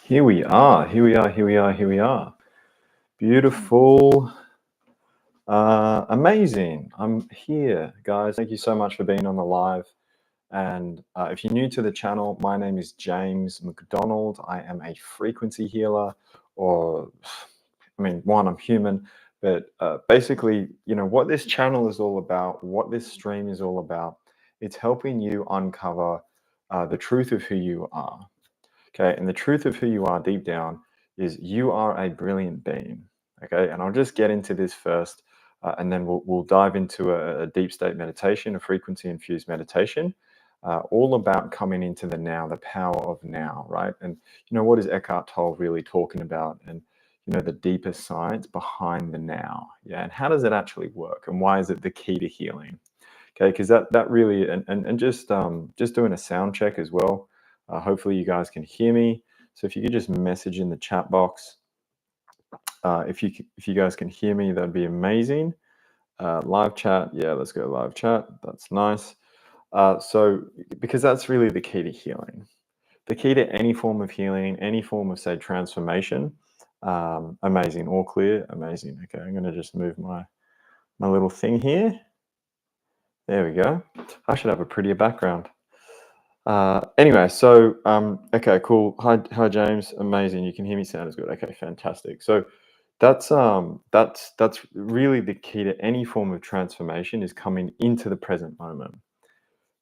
Here we are, here we are, here we are, here we are. Beautiful, amazing. I'm here, guys. Thank you so much for being on the live. And if you're new to the channel, my name is James McDonald. I am a frequency healer, or, I mean, one, I'm human, but basically, what this channel is all about, what this stream is all about, it's helping you uncover the truth of who you are. Okay, and the truth of who you are deep down is you are a brilliant being. Okay, and I'll just get into this first, and then we'll dive into a deep state meditation, a frequency infused meditation, all about coming into the now, the power of now, right? And what is Eckhart Tolle really talking about? And the deeper science behind the now, yeah, and how does it actually work? And why is it the key to healing? Okay, because that really and just doing a sound check as well. Hopefully you guys can hear me. So if you could just message in the chat box, if you guys can hear me, that'd be amazing. Live chat, yeah, let's go live chat. That's nice. So because that's really the key to healing. The key to any form of healing, any form of, say, transformation. Amazing, all clear, amazing. Okay, I'm going to just move my little thing here. There we go. I should have a prettier background. Anyway, so okay, cool. Hi, James. Amazing. You can hear me. Sound is good. Okay, fantastic. So that's really the key to any form of transformation is coming into the present moment.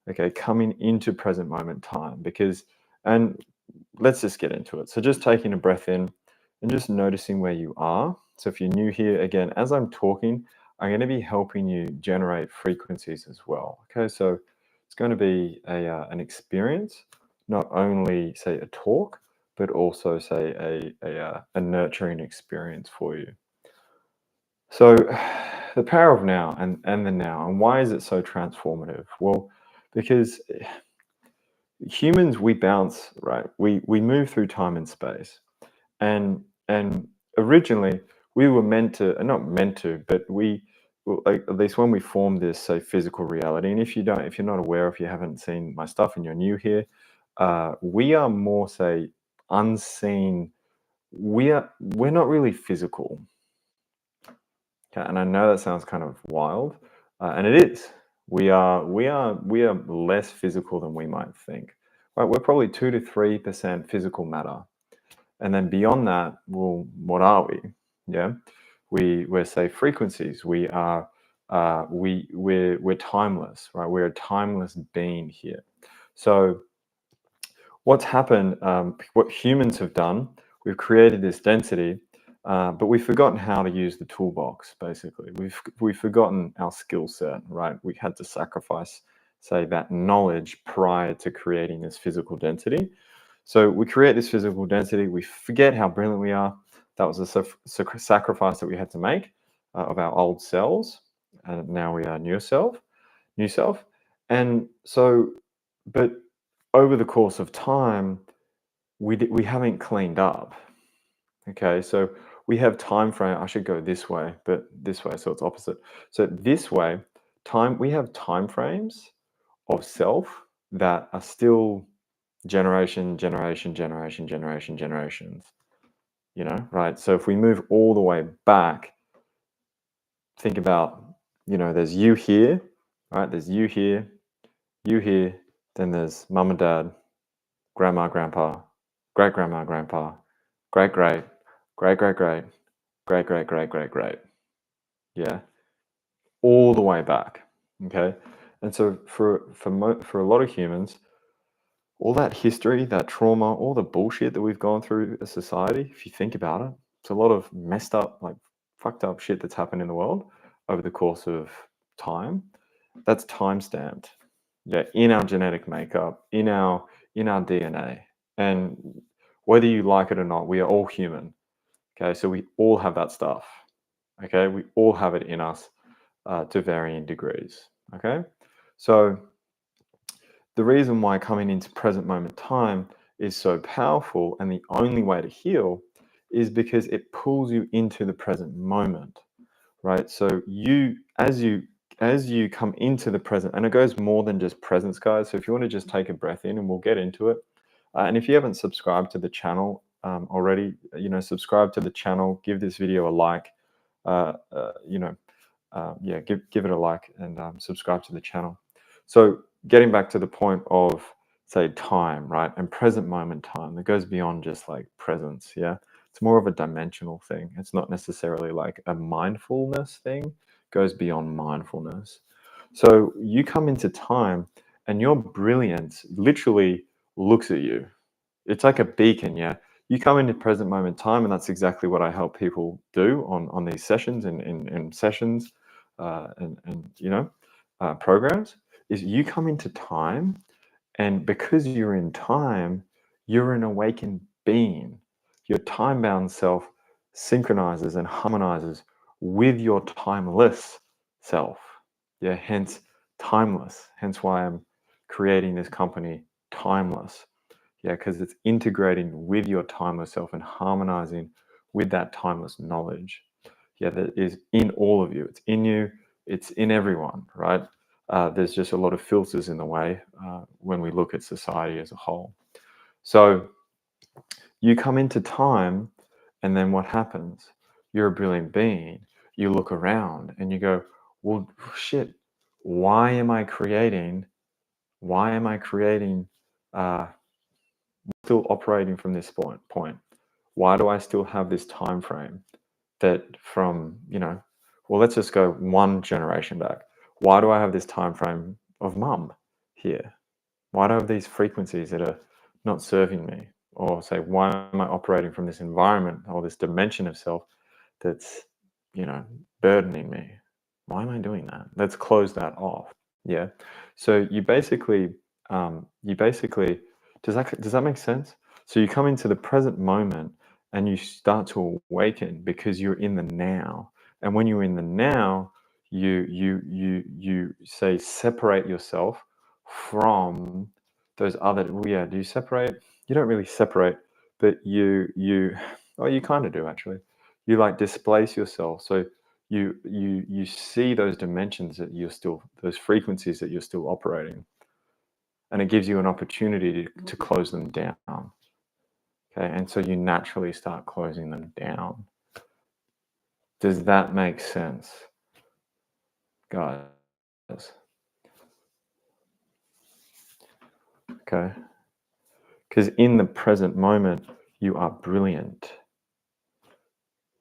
Okay, coming into present moment time and let's just get into it. So just taking a breath in and just noticing where you are. So if you're new here, again, as I'm talking, I'm going to be helping you generate frequencies as well. Okay, so it's going to be an experience, not only say a talk, but also say a nurturing experience for you. So the power of now and the now, and why is it so transformative? Well, because humans, we bounce, right? We move through time and space, and originally we were meant to, not meant to, but like, at least when we formed this, say, physical reality. And if you're not aware, if you haven't seen my stuff and you're new here, we are more, say, unseen. We're not really physical. Okay, and I know that sounds kind of wild, and it is. We are less physical than we might think. Right, we're probably 2 to 3% physical matter, and then beyond that, well, what are we? Yeah, we're, say, frequencies. We're timeless, right? We're a timeless being here. So what's happened? What humans have done? We've created this density. But we've forgotten how to use the toolbox, basically. We've forgotten our skill set, right? We had to sacrifice, say, that knowledge prior to creating this physical density. So we create this physical density, we forget how brilliant we are. That was a sacrifice that we had to make of our old selves, and now we are new self. And so, but over the course of time, we haven't cleaned up. Okay, so we have time frame. I should go this way, but this way, so it's opposite. So this way, we have time frames of self that are still generations. Right? So if we move all the way back, think about, there's you here, right? There's you here, then there's mum and dad, grandma, grandpa, great grandma, grandpa, great great, great great great, great great great great great. Yeah, all the way back. Okay, and so for a lot of humans, all that history, that trauma, all the bullshit that we've gone through as society, if you think about it, it's a lot of messed up, like fucked up shit that's happened in the world over the course of time. That's time stamped, yeah, in our genetic makeup, in our DNA, and whether you like it or not, we are all human. Okay, so we all have that stuff. Okay, we all have it in us to varying degrees. Okay, so the reason why coming into present moment time is so powerful and the only way to heal is because it pulls you into the present moment, right? So as you come into the present, and it goes more than just presence, guys. So if you want to just take a breath in, and we'll get into it. And if you haven't subscribed to the channel, already, subscribe to the channel, give this video a like, yeah, give it a like, and subscribe to the channel. So getting back to the point of, say, time, right, and present moment time, it goes beyond just like presence. Yeah, it's more of a dimensional thing. It's not necessarily like a mindfulness thing. It goes beyond mindfulness. So you come into time, and your brilliance literally looks at you. It's like a beacon. Yeah, you come into present moment time, and that's exactly what I help people do on these sessions and in sessions, and programs. Is you come into time, and because you're in time, you're an awakened being. Your time bound self synchronizes and harmonizes with your timeless self. Yeah, hence timeless. Hence why I'm creating this company, Timeless. Yeah, because it's integrating with your timeless self and harmonizing with that timeless knowledge. Yeah, that is in all of you. It's in you, it's in everyone, right? There's just a lot of filters in the way when we look at society as a whole. So you come into time, and then what happens? You're a brilliant being. You look around and you go, well, shit, why am I creating? Why am I creating? Still operating from this point? Why do I still have this time frame that from, well, let's just go one generation back. Why do I have this time frame of mum here? Why do I have these frequencies that are not serving me? Or say, why am I operating from this environment or this dimension of self that's, burdening me? Why am I doing that? Let's close that off. Yeah. So you basically, does that make sense? So you come into the present moment, and you start to awaken because you're in the now. And when you're in the now, you say separate yourself from those other. Well, yeah, do you separate? You don't really separate, but you kind of do actually. You like displace yourself. So you see those dimensions that you're still, those frequencies that you're still operating, and it gives you an opportunity to close them down. Okay, and so you naturally start closing them down. Does that make sense, guys? Okay, because in the present moment you are brilliant.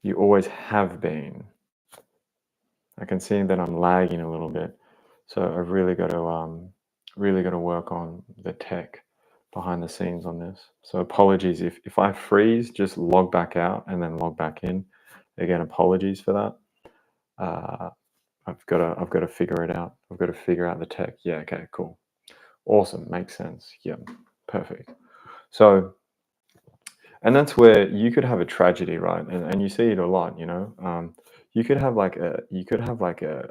You always have been. I can see that I'm lagging a little bit, so I've really got to work on the tech behind the scenes on this. So apologies if I freeze, just log back out and then log back in. Again, apologies for that. I've got to figure it out. I've got to figure out the tech. Yeah. Okay. Cool. Awesome. Makes sense. Yeah. Perfect. So, and that's where you could have a tragedy, right? And you see it a lot. You could have like a you could have like a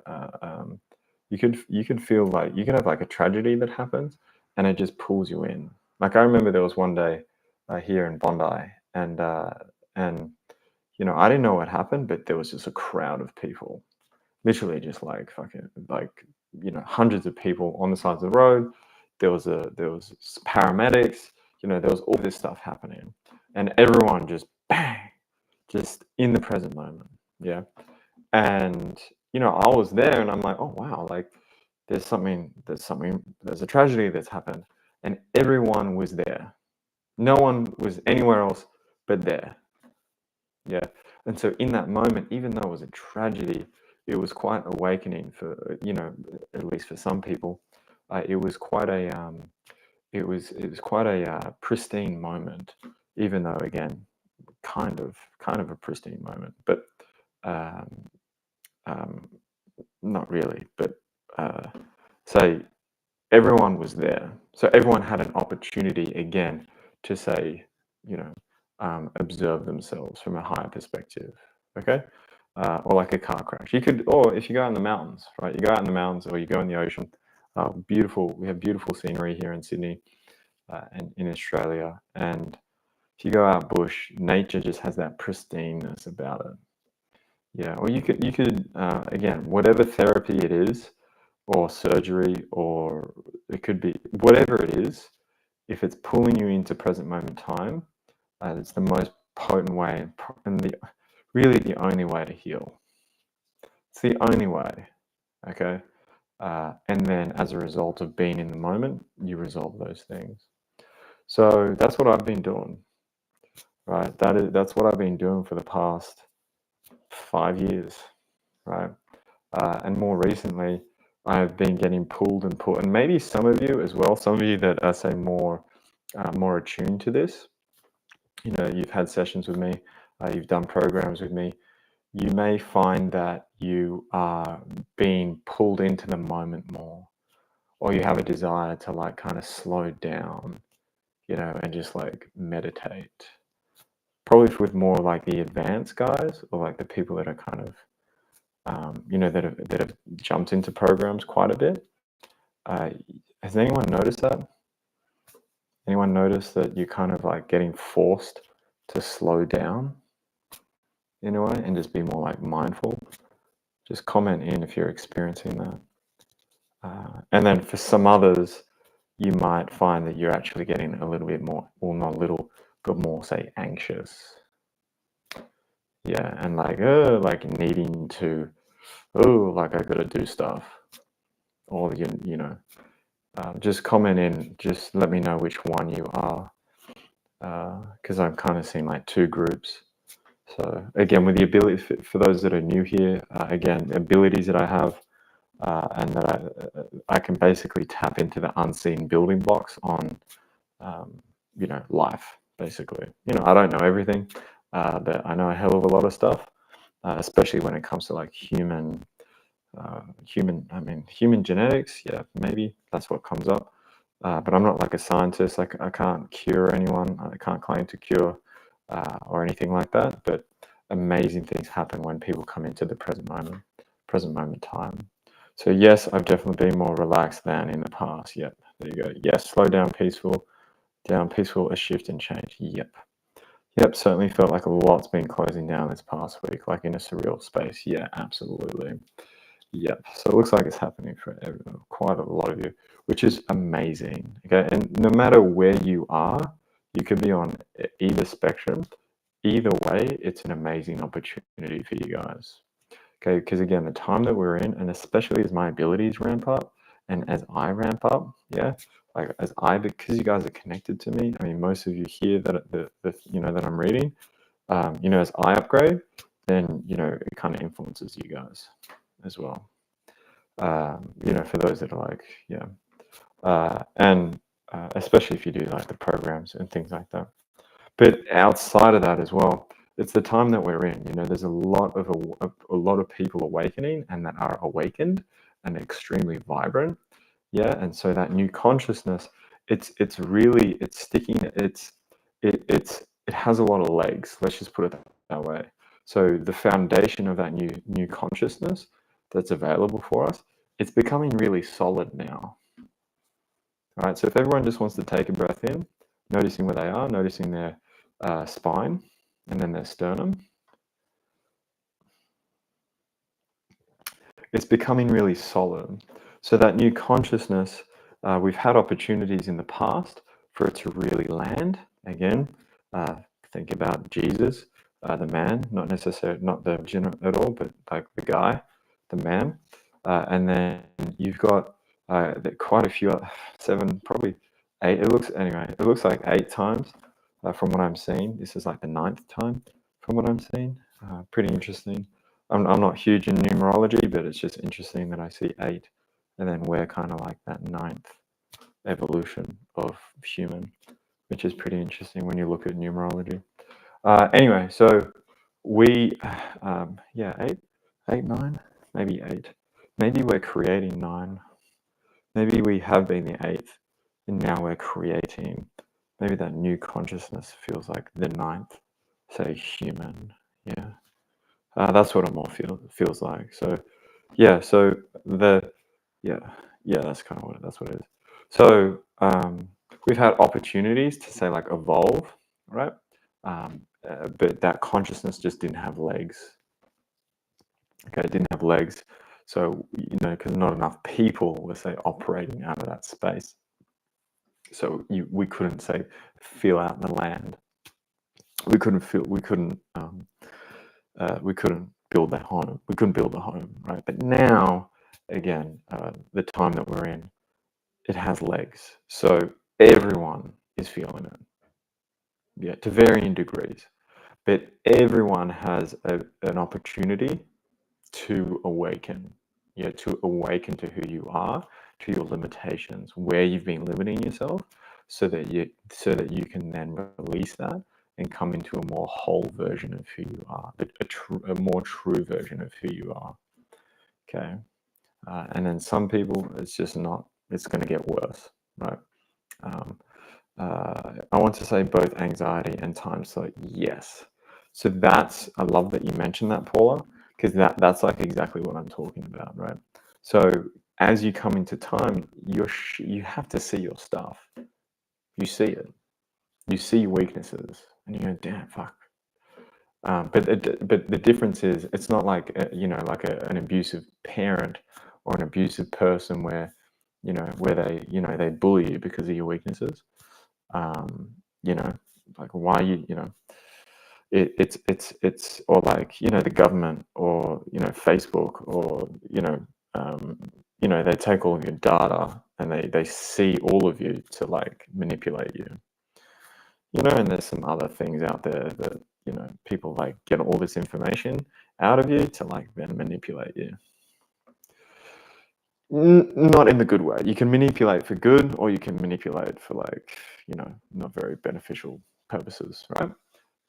you could feel like you could have like a tragedy that happens, and it just pulls you in. Like I remember there was one day here in Bondi, and I didn't know what happened, but there was just a crowd of people, literally just like fucking like hundreds of people on the sides of the road. There was paramedics. There was all this stuff happening, and everyone just bang, just in the present moment. Yeah. And I was there, and I'm like, oh wow, like there's a tragedy that's happened, and everyone was there. No one was anywhere else but there. Yeah. And so in that moment, even though it was a tragedy, it was quite awakening for, at least for some people. It was quite a it was quite a pristine moment, even though again, kind of a pristine moment, but um, um, not really. But say everyone was there, so everyone had an opportunity again to say, observe themselves from a higher perspective. Okay. Or like a car crash. Or if you go out in the mountains, right? You go out in the mountains, or you go in the ocean. Beautiful. We have beautiful scenery here in Sydney and in Australia. And if you go out bush, nature just has that pristineness about it. Yeah. Or you could again, whatever therapy it is, or surgery, or it could be whatever it is. If it's pulling you into present moment time, It's the most potent way and really the only way to heal. It's the only way, okay? And then as a result of being in the moment, you resolve those things. So that's what I've been doing, right? That's what I've been doing for the past 5 years, right? And more recently, I've been getting pulled and put, and maybe some of you as well, some of you that are say more attuned to this, you've had sessions with me, you've done programs with me, you may find that you are being pulled into the moment more, or you have a desire to like kind of slow down, and just like meditate. Probably with more like the advanced guys, or like the people that are kind of, that have jumped into programs quite a bit. Has anyone noticed that? Anyone notice that you're kind of like getting forced to slow down in a way and just be more like mindful? Just comment in if you're experiencing that. And then for some others, you might find that you're actually getting a little bit more, well, not a little, but more, say, anxious. Yeah, and like needing to, like I gotta do stuff. Or, just comment in, just let me know which one you are. Because I'm kind of seeing like two groups. So again, with the ability, for those that are new here, again, abilities that I have, and that I can basically tap into the unseen building blocks on, life, basically. I don't know everything, but I know a hell of a lot of stuff, especially when it comes to like human genetics. Yeah, maybe that's what comes up. But I'm not like a scientist. I can't cure anyone. I can't claim to cure or anything like that. But amazing things happen when people come into the present moment time. So yes, I've definitely been more relaxed than in the past. Yep, there you go. Yes, slow down, peaceful, a shift and change. Yep, certainly felt like a lot's been closing down this past week, like in a surreal space. Yeah, absolutely. Yep. So it looks like it's happening for everyone, quite a lot of you, which is amazing. Okay, and no matter where you are, you could be on either spectrum. Either way, it's an amazing opportunity for you guys. Okay, because again, the time that we're in, and especially as my abilities ramp up, and as I ramp up, yeah, like because you guys are connected to me. I mean, most of you here that I'm reading, as I upgrade, then it kind of influences you guys as well. For those that are like, yeah, and especially if you do like the programs and things like that. But outside of that as well, it's the time that we're in. There's a lot of people awakening and that are awakened and extremely vibrant. Yeah, and so that new consciousness, it's sticking. It has a lot of legs. Let's just put it that way. So the foundation of that new consciousness that's available for us, it's becoming really solid now. All right. So if everyone just wants to take a breath in, noticing where they are, noticing their spine, and then their sternum. It's becoming really solid. So that new consciousness, we've had opportunities in the past for it to really land. Again, think about Jesus, the man, not necessarily, not the virgin at all, but like the guy, the man. And then you've got quite a few, 7, probably 8. It looks like 8 times from what I'm seeing. This is like the 9th time from what I'm seeing. Pretty interesting. I'm not huge in numerology, but it's just interesting that I see 8, and then we're kind of like that 9th evolution of human, which is pretty interesting when you look at numerology. Anyway, so we, 8, 9, maybe 8. Maybe we're creating 9. Maybe we have been the 8th, and now we're creating. Maybe that new consciousness feels like the 9th, say, human. Yeah. That's what it more feels like. So, yeah. So that's kind of that's what it is. So we've had opportunities to say like evolve, right? But that consciousness just didn't have legs. Okay, it didn't have legs. So because not enough people were say operating out of that space. So we couldn't say feel out the land. we couldn't build that home. We couldn't build a home, right? But now, again, the time that we're in, it has legs. So everyone is feeling it, yeah, to varying degrees. But everyone has an opportunity to awaken, yeah, to awaken to who you are, to your limitations, where you've been limiting yourself, so that you can then release that and come into a more whole version of who you are, a more true version of who you are. Okay, and then some people, it's just not. It's going to get worse, right? I want to say both anxiety and time slot, yes. So I love that you mentioned that, Paula, because that's like exactly what I'm talking about, right? So as you come into time, you have to see your stuff. You see it. You see your weaknesses, and you go, damn, fuck. But the difference is, it's not like an abusive parent or an abusive person where they bully you because of your weaknesses. You know, like why it's or like the government or Facebook or they take all of your data and they see all of you to like manipulate you. And there's some other things out there that people like get all this information out of you to like then manipulate you. Not in the good way. You can manipulate for good, or you can manipulate for like not very beneficial purposes, right?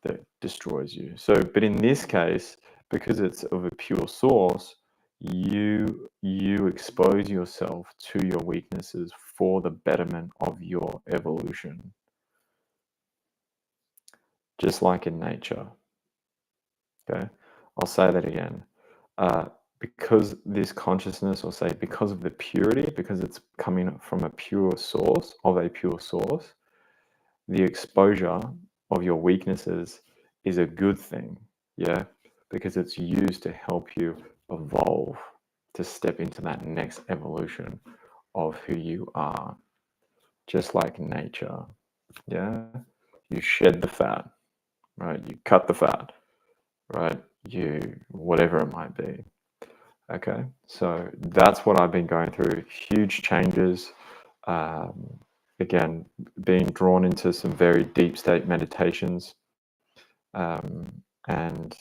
That destroys you. So, but in this case, because it's of a pure source, you expose yourself to your weaknesses for the betterment of your evolution. Just like in nature. Okay, I'll say that again. Because this consciousness, or say because of the purity, because it's coming from a pure source, the exposure of your weaknesses is a good thing, yeah, because it's used to help you evolve, to step into that next evolution of who you are, just like nature, yeah. You shed the fat, right? You cut the fat, right? Whatever it might be. Okay, so that's what I've been going through. Huge changes. Again, being drawn into some very deep state meditations. And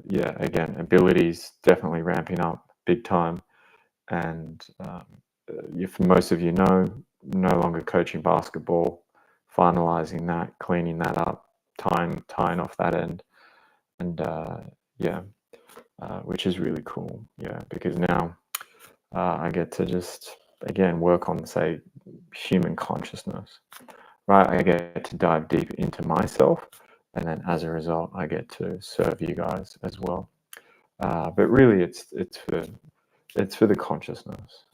yeah, again, abilities definitely ramping up big time. And if most of you know, no longer coaching basketball, finalizing that, cleaning that up, tying off that end. And yeah, which is really cool. Yeah, because now I get to just, again, work on, say, human consciousness, right? I get to dive deep into myself, and then as a result, I get to serve you guys as well. But really, it's for the consciousness.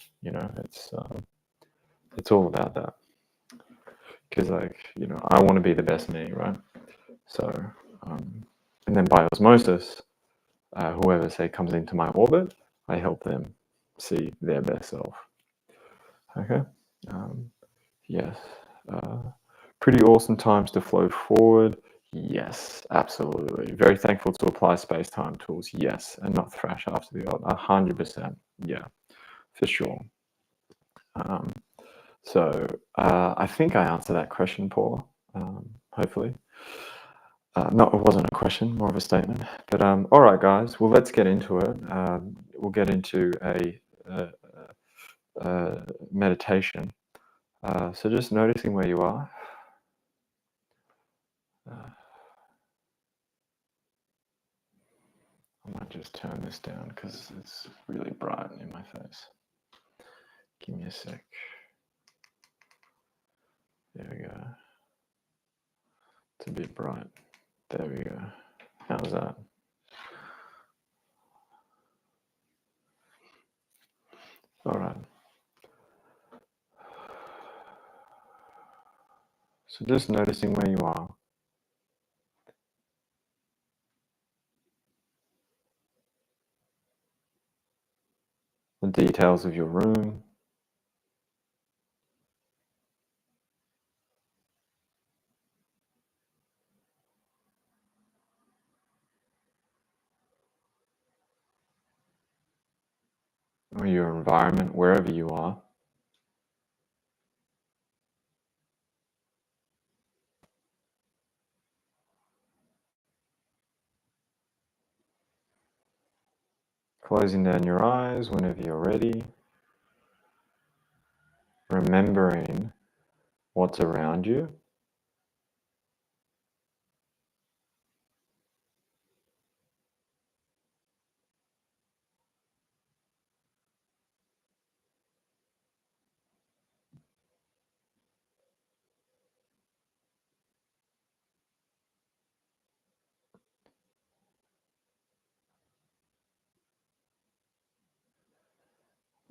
It's all about that. Because I want to be the best me, right? So, and then by osmosis, whoever say comes into my orbit, I help them see their best self. Okay. Yes. Pretty awesome times to flow forward. Yes, absolutely. Very thankful to apply space-time tools. Yes, and not thrash after the odd. 100%. Yeah, for sure. So I think I answered that question, Paula. Hopefully. No, it wasn't a question, more of a statement. But all right, guys. Well, let's get into it. We'll get into a meditation. So just noticing where you are. I might just turn this down because it's really bright in my face. Give me a sec. There we go. It's a bit bright. There we go. How's that? All right. So just noticing where you are. The details of your room. or your environment, wherever you are. Closing down your eyes whenever you're ready. Remembering what's around you.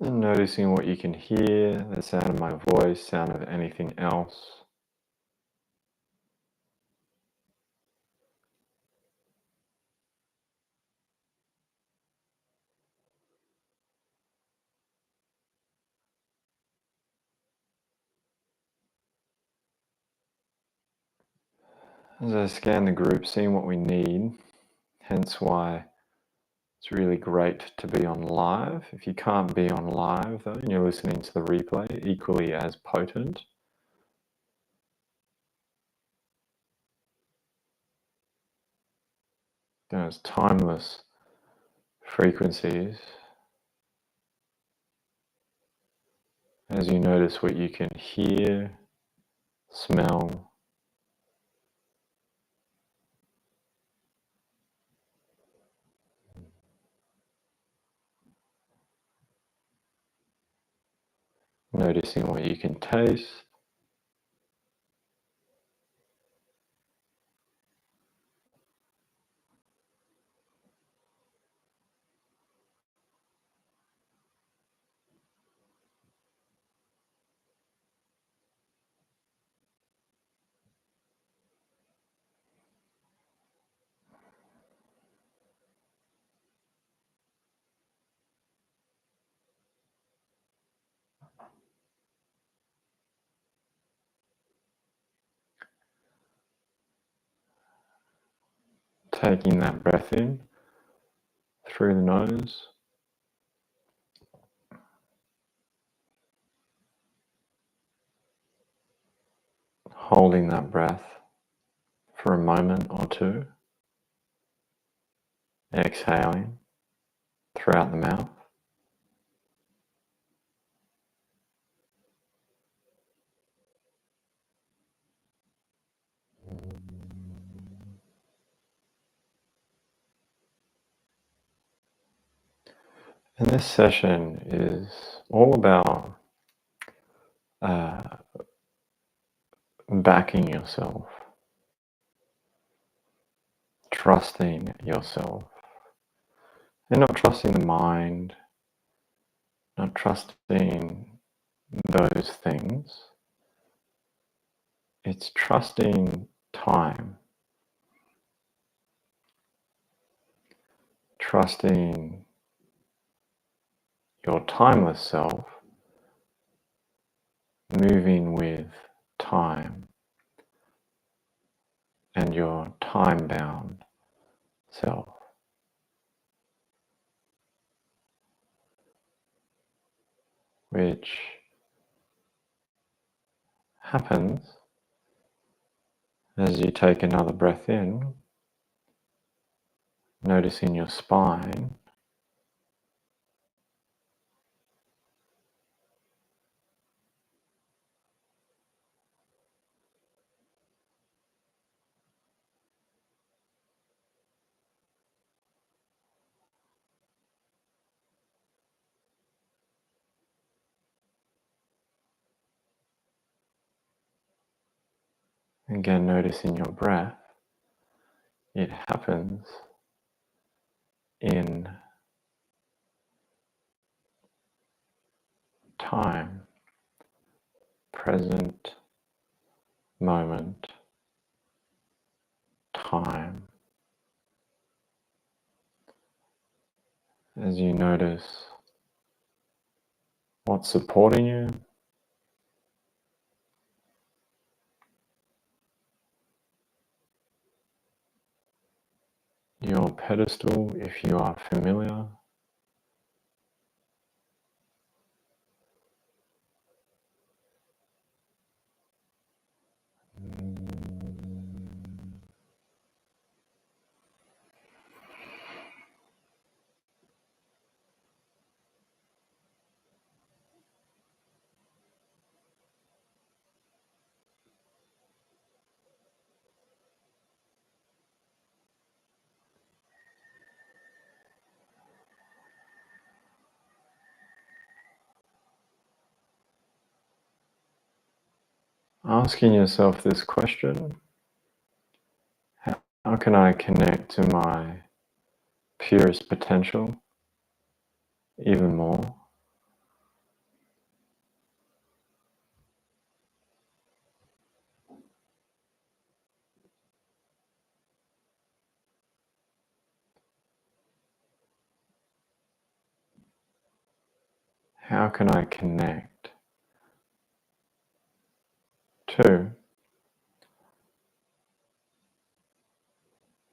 And noticing what you can hear, the sound of my voice, sound of anything else. As I scan the group, seeing what we need, hence why it's really great to be on live. If you can't be on live though, and you're listening to the replay, equally as potent. Those timeless frequencies. As you notice what you can hear, smell, noticing what you can taste, taking that breath in through the nose, holding that breath for a moment or two, exhaling throughout the mouth. And this session is all about backing yourself, trusting yourself, and not trusting the mind, not trusting those things. It's trusting time, trusting your timeless self, moving with time, and your time-bound self, which happens as you take another breath in, noticing your spine, again noticing your breath. It happens in time, present moment, time. As you notice what's supporting you, your pedestal, if you are familiar, asking yourself this question: how can I connect to my purest potential even more? How can I connect to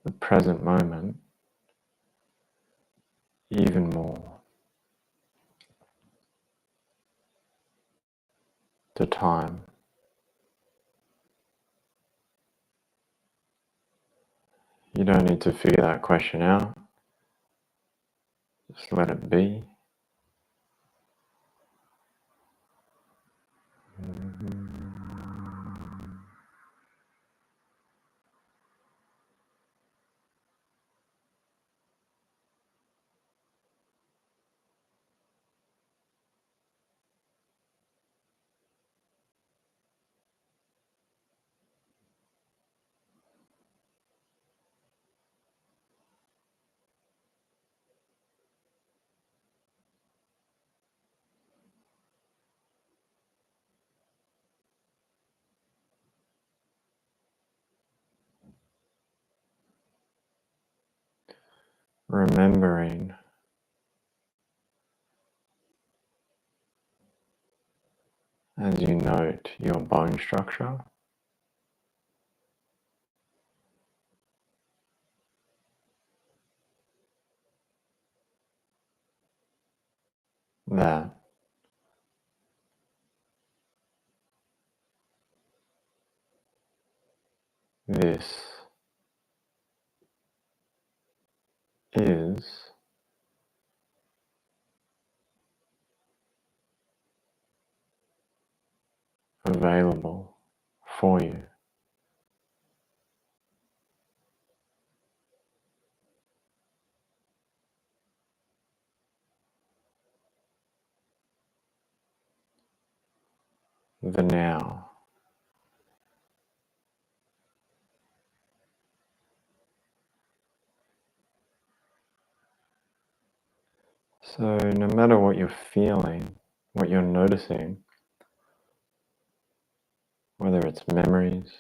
the present moment even more? The time. You don't need to figure that question out. Just let it be. Remembering as you note your bone structure, that this is available for you. The now. So no matter what you're feeling, what you're noticing, whether it's memories,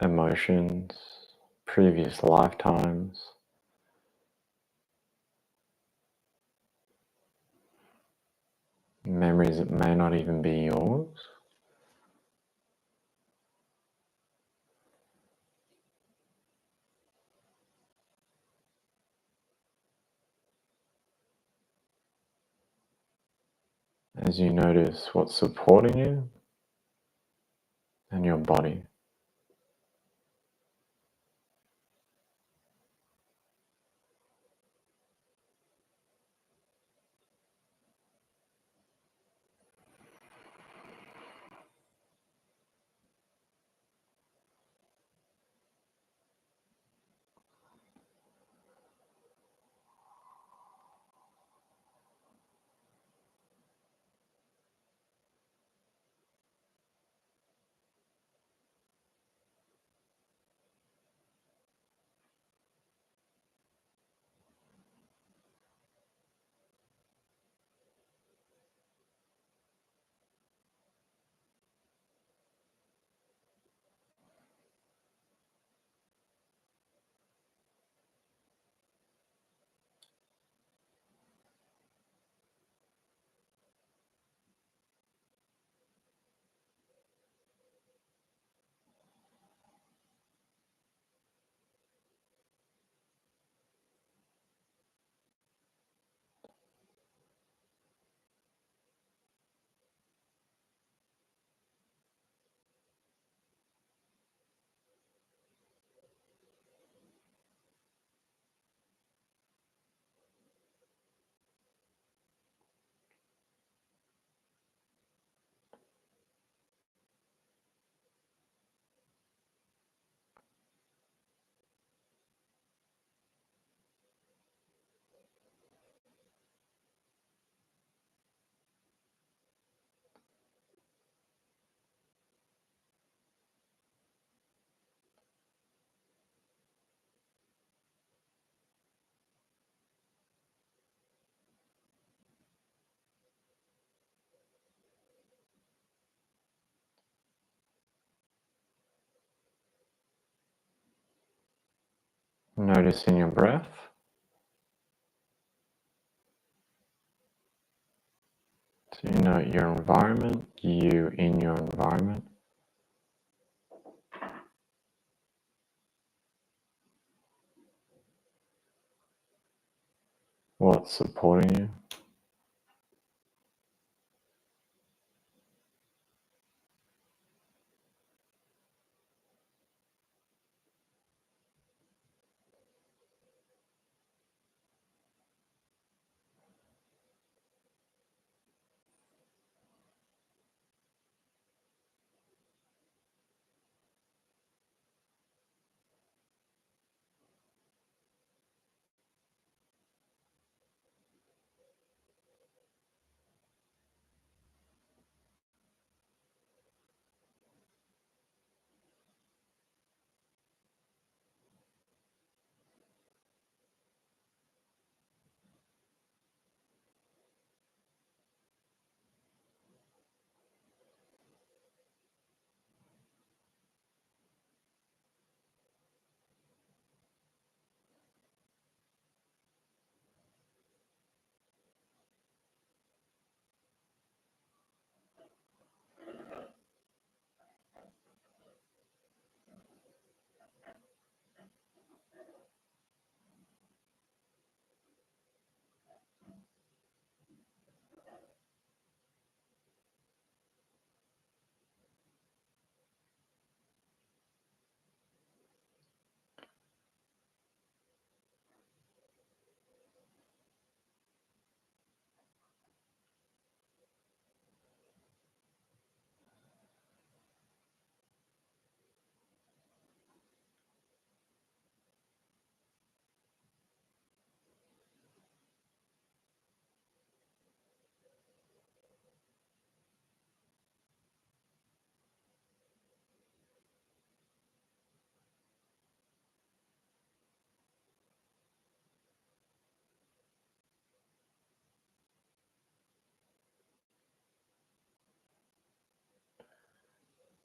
emotions, previous lifetimes, memories that may not even be yours, as you notice what's supporting you and your body. Noticing your breath. So you note your environment, you in your environment. What's supporting you?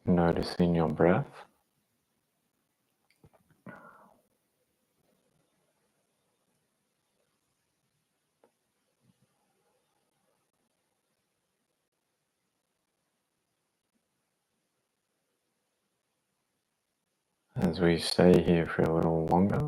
Noticing your breath. As we stay here for a little longer.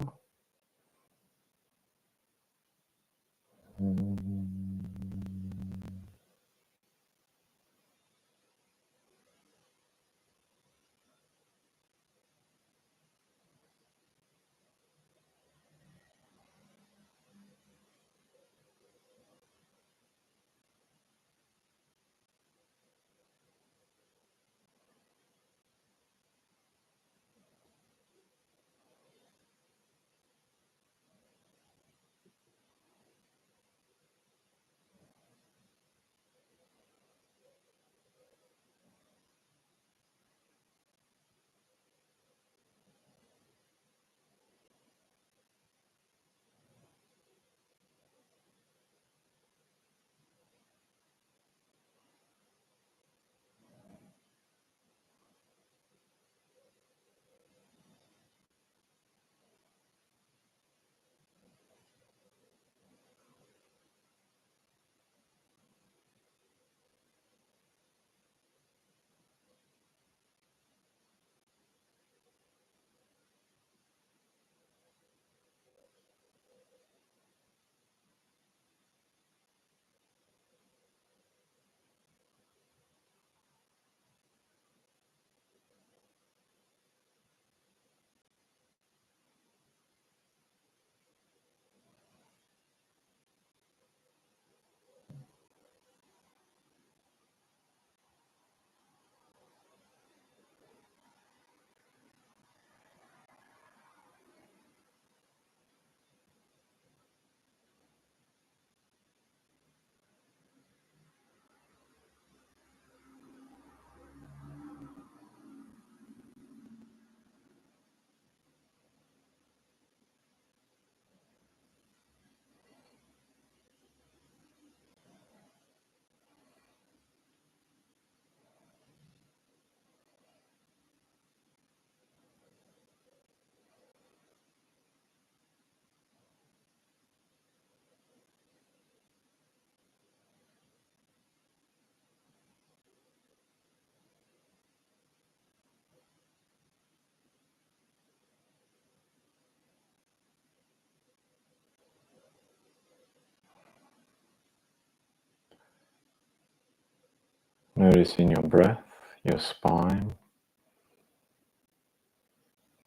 Noticing your breath, your spine,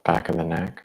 back of the neck.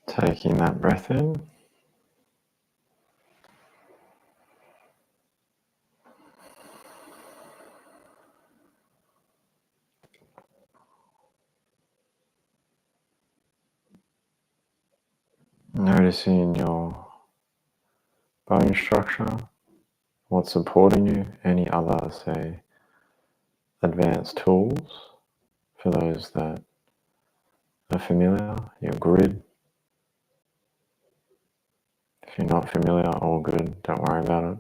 Taking that breath in. Noticing your bone structure, what's supporting you, any other, say, advanced tools for those that are familiar, your grid. If you're not familiar, all good, don't worry about it.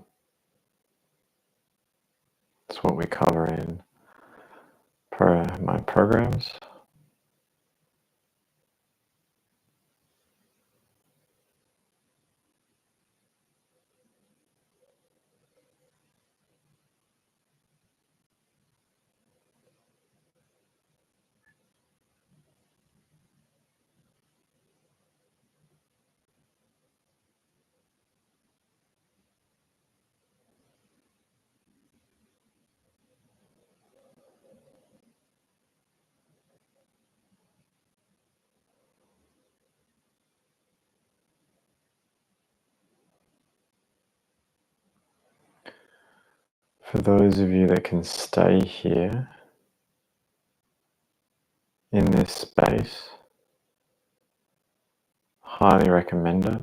It's what we cover in my programs. For those of you that can stay here in this space, highly recommend it.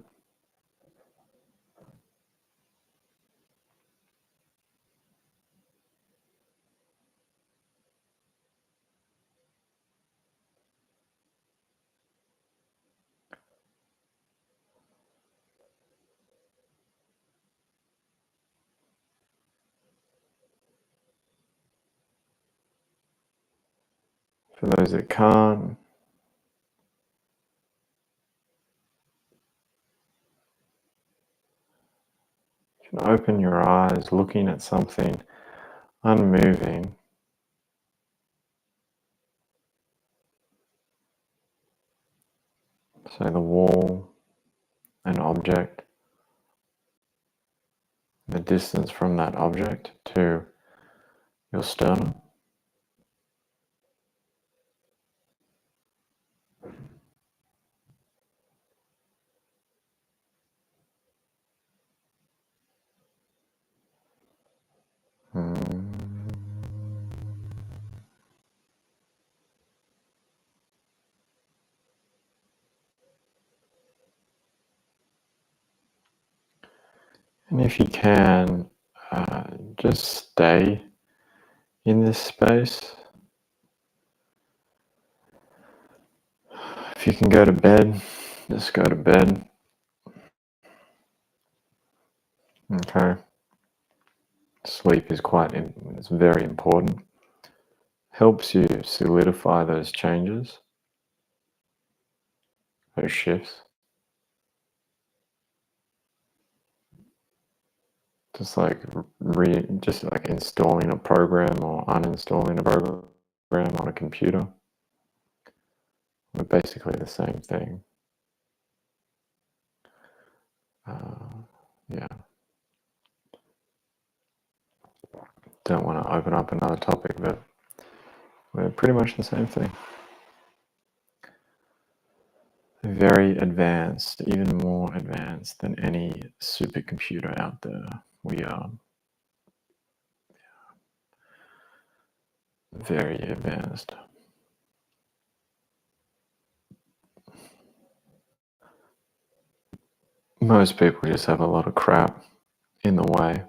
For those that can't, can open your eyes looking at something unmoving. So the wall, an object, the distance from that object to your sternum. And if you can, just stay in this space. If you can go to bed, just go to bed. Okay. Sleep is it's very important. Helps you solidify those changes, those shifts. Just like just like installing a program or uninstalling a program on a computer. We're basically the same thing. Yeah. Don't want to open up another topic, but we're pretty much the same thing. Very advanced, even more advanced than any supercomputer out there. We are very advanced. Most people just have a lot of crap in the way.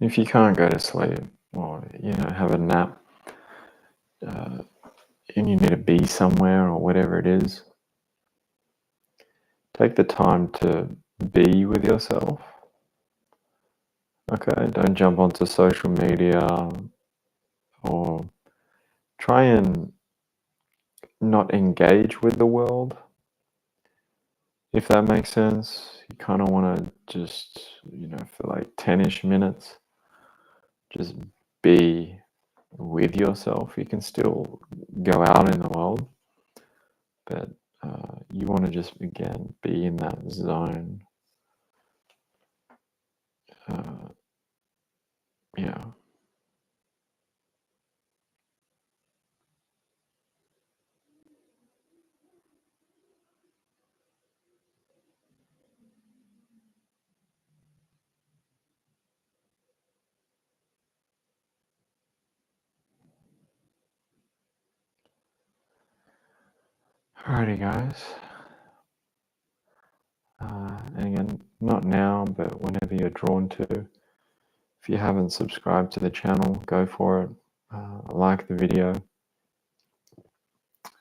If you can't go to sleep or, have a nap, and you need to be somewhere or whatever it is, take the time to be with yourself. Okay, don't jump onto social media or try and not engage with the world, if that makes sense. You kind of want to just, for like 10-ish minutes, just be with yourself. You can still go out in the world, but you want to just, again, be in that zone. Yeah. Alrighty, guys. And again, not now, but whenever you're drawn to. If you haven't subscribed to the channel, go for it. Like the video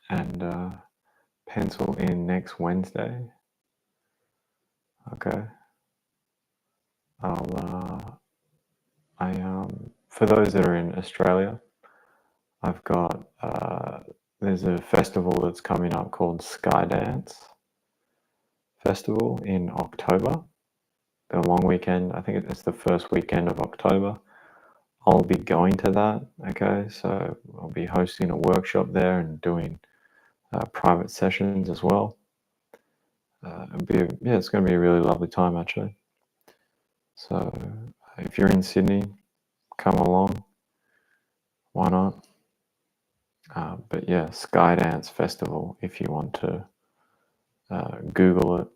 and pencil in next Wednesday. Okay. For those that are in Australia, I've got there's a festival that's coming up called Skydance Festival in October. The long weekend. I think it's the first weekend of October. I'll be going to that. Okay, so I'll be hosting a workshop there and doing private sessions as well. It's going to be a really lovely time actually. So if you're in Sydney, come along. Why not? But yeah, Skydance Festival. If you want to Google it.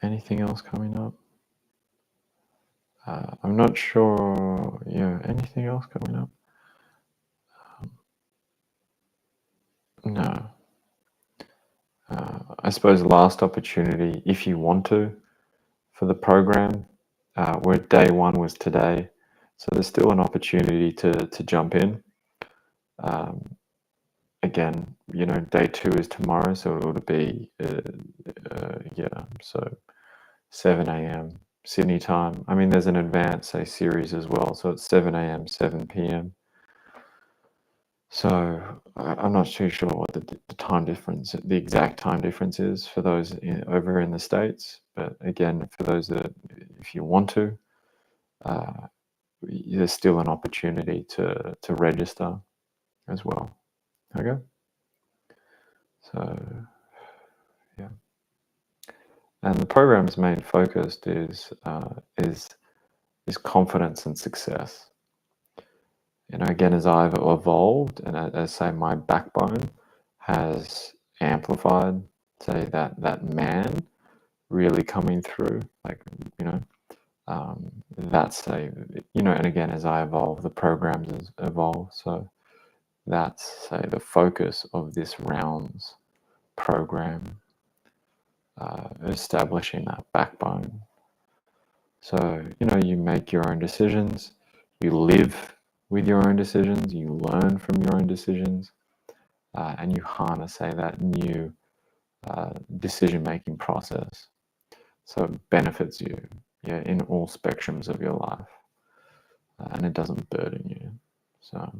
Anything else coming up? I'm not sure. Yeah, anything else coming up? No. I suppose last opportunity, if you want to, for the program, where day one was today. So there's still an opportunity to jump in. again, you know, day 2 is tomorrow, so it would be, yeah, so 7 a.m. Sydney time. I mean, there's an advanced, say, series as well, so it's 7 a.m., 7 p.m. So I'm not too sure what the time difference, the exact time difference is for those over in the States. But again, for those that, if you want to, there's still an opportunity to register as well. Okay. So yeah, and the program's main focus is confidence and success. You know, again, as I've evolved and as say my backbone has amplified, say that man really coming through, like, you know, that's a, you know, and again, as I evolve, the programs evolve. So that's, say, the focus of this rounds program, establishing that backbone. So, you know, you make your own decisions, you live with your own decisions, you learn from your own decisions, and you harness, say, that new decision-making process. So it benefits you, yeah, in all spectrums of your life, and it doesn't burden you. So,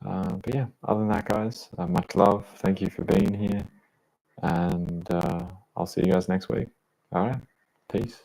but yeah, other than that, guys, much love. Thank you for being here, and I'll see you guys next week. All right, peace.